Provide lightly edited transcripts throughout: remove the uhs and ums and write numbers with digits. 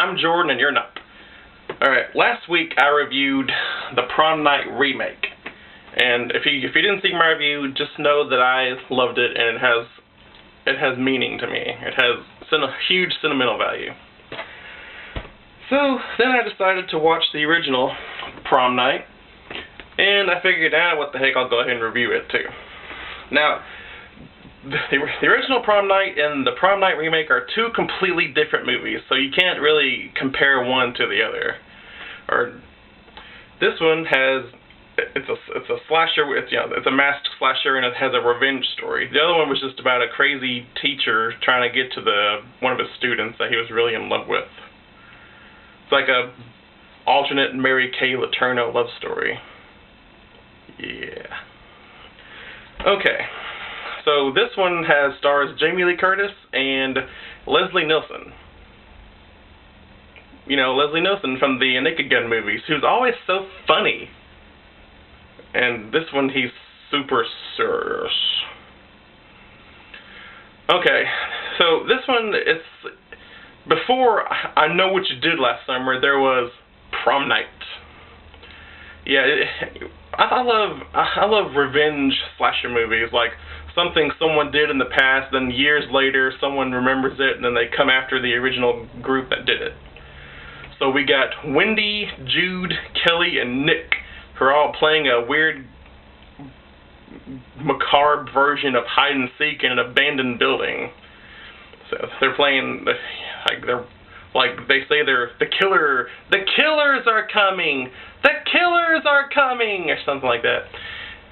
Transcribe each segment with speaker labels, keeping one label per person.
Speaker 1: I'm Jordan and you're not. Alright, last week I reviewed the Prom Night remake. And if you didn't see my review, just know that I loved it and it has meaning to me. It has a huge sentimental value. So then I decided to watch the original Prom Night, and I figured, what the heck, I'll go ahead and review it too. Now, the original Prom Night and the Prom Night remake are two completely different movies, so you can't really compare one to the other. This one has it's a slasher. It's a masked slasher, and it has a revenge story. The other one was just about a crazy teacher trying to get to one of his students that he was really in love with. It's like a alternate Mary Kay Letourneau love story. Yeah. Okay. So this one stars Jamie Lee Curtis and Leslie Nielsen. You know, Leslie Nielsen from the Naked Gun movies, who's always so funny. And this one, he's super serious. Okay, so this one, it's before I Know What You Did Last Summer, there was Prom Night. Yeah, I love revenge slasher movies, like something someone did in the past, then years later someone remembers it, and then they come after the original group that did it. So we got Wendy, Jude, Kelly, and Nick, who are all playing a weird, macabre version of hide and seek in an abandoned building. So they're playing, they say they're the killers are coming, or something like that.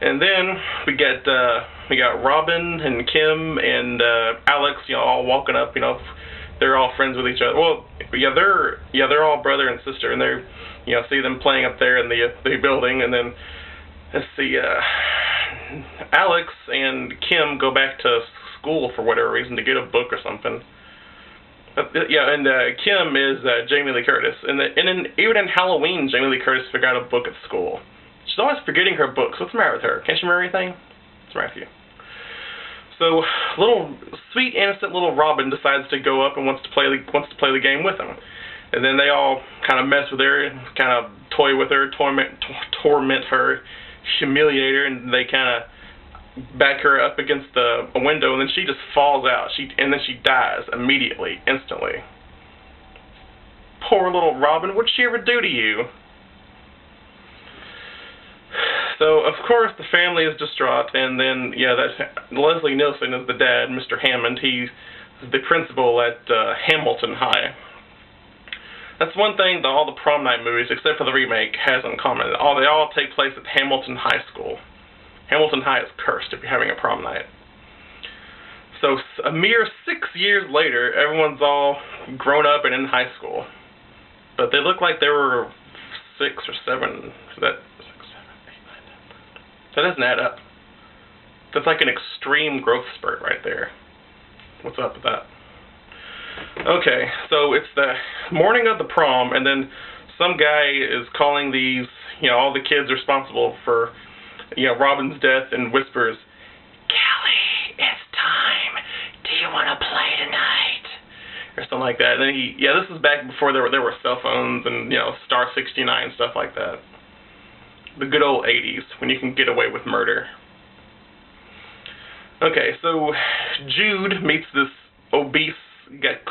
Speaker 1: And then we got Robin and Kim and Alex, all walking up, they're all friends with each other. Well, they're all brother and sister, and they're, see them playing up there in the building, and then let's see, Alex and Kim go back to school for whatever reason to get a book or something. Kim is Jamie Lee Curtis, and even in Halloween, Jamie Lee Curtis forgot a book at school. She's always forgetting her books. What's the matter with her? Can't she remember anything? What's the matter with you? So, sweet, innocent little Robin decides to go up and wants to play the game with him. And then they all kind of mess with her, kind of toy with her, torment her, humiliate her, and they kind of back her up against a window, and then she just falls out. And then she dies immediately, instantly. Poor little Robin, what'd she ever do to you? So, of course, the family is distraught, and then, Leslie Nielsen is the dad, Mr. Hammond. He's the principal at Hamilton High. That's one thing that all the Prom Night movies, except for the remake, has in common. They all take place at Hamilton High School. Hamilton High is cursed if you're having a prom night. So, a mere 6 years later, everyone's all grown up and in high school. But they look like they were 6 or 7. That doesn't add up. That's like an extreme growth spurt right there. What's up with that? Okay, so it's the morning of the prom, and then some guy is calling these, all the kids responsible for, Robin's death, and whispers, "Kelly, it's time. Do you want to play tonight?" Or something like that. And then this is back before there were cell phones and, Star 69, stuff like that. The good old 80s, when you can get away with murder. Okay, so Jude meets this obese,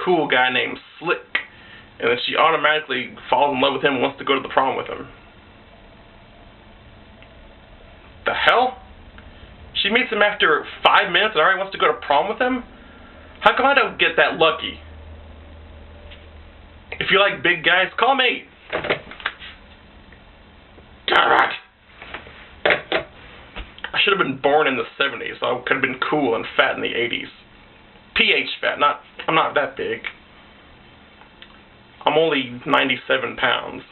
Speaker 1: cool guy named Slick, and then she automatically falls in love with him and wants to go to the prom with him. The hell? She meets him after 5 minutes and already wants to go to prom with him? How come I don't get that lucky? If you like big guys, call me. Alright. I should have been born in the 70s, so I could have been cool and fat in the 80s. PH fat, I'm not that big. I'm only 97 pounds.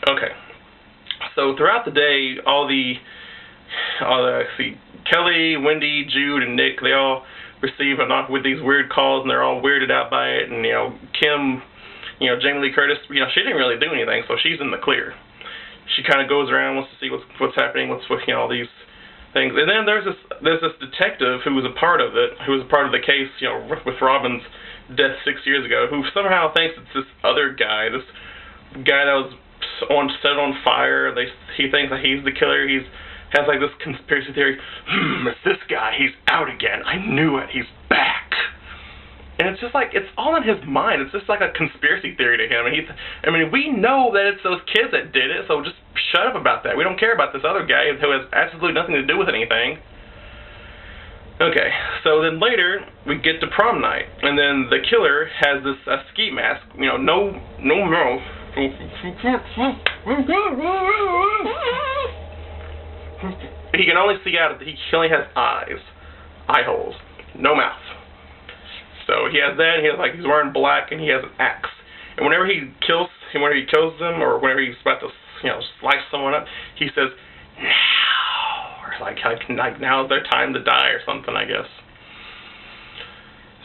Speaker 1: Okay. So throughout the day, Kelly, Wendy, Jude, and Nick, they all receive a knock with these weird calls, and they're all weirded out by it. And Kim, Jamie Lee Curtis, she didn't really do anything, so she's in the clear. She kind of goes around, wants to see what's happening, all these things. And then there's this detective who was a part of it, who was a part of the case, with Robin's death 6 years ago, who somehow thinks it's this other guy, this guy that was set on fire. He thinks that he's the killer. Has like this conspiracy theory. It's this guy. He's out again. I knew it. He's back. And it's just like, it's all in his mind. It's just like a conspiracy theory to him. And we know that it's those kids that did it, so just shut up about that. We don't care about this other guy who has absolutely nothing to do with anything. Okay, so then later, we get to prom night, and then the killer has this ski mask, no mouth. He can only see out, he only has eye holes, no mouth. So he has that, and he's wearing black, and he has an axe. And whenever he kills them, or whenever he's about to, slice someone up, he says, now, or like now's their time to die, or something, I guess.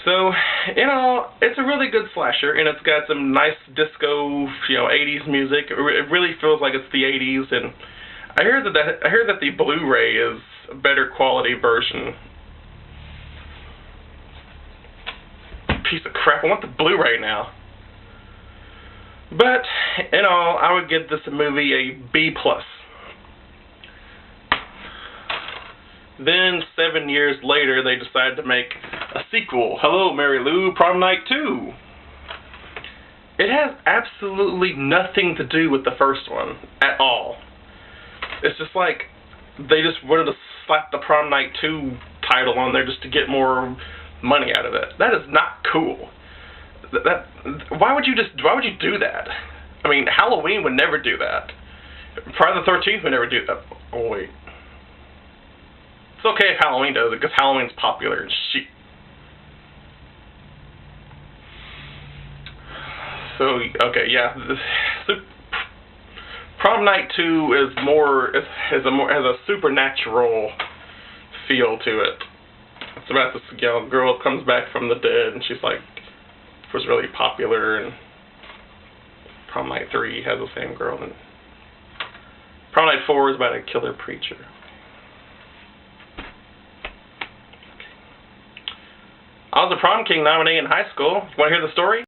Speaker 1: So, it's a really good slasher, and it's got some nice disco, 80s music. It really feels like it's the 80s, and I heard that the Blu-ray is a better quality version. Piece of crap! I want the Blu-ray now. But in all, I would give this movie a B+. Then 7 years later, they decided to make a sequel. Hello, Mary Lou, Prom Night 2. It has absolutely nothing to do with the first one at all. It's just like they just wanted to slap the Prom Night 2 title on there just to get more money out of it. That is not cool. Why would you do that? I mean, Halloween would never do that. Friday the 13th would never do that. Oh wait. It's okay if Halloween does it, because Halloween's popular and shit. So, okay, yeah. Prom Night 2 has a supernatural feel to it. It's about this girl comes back from the dead, and she's like, was really popular, and Prom Night 3 has the same girl, and Prom Night 4 is about a killer preacher. I was a prom king nominee in high school. You want to hear the story?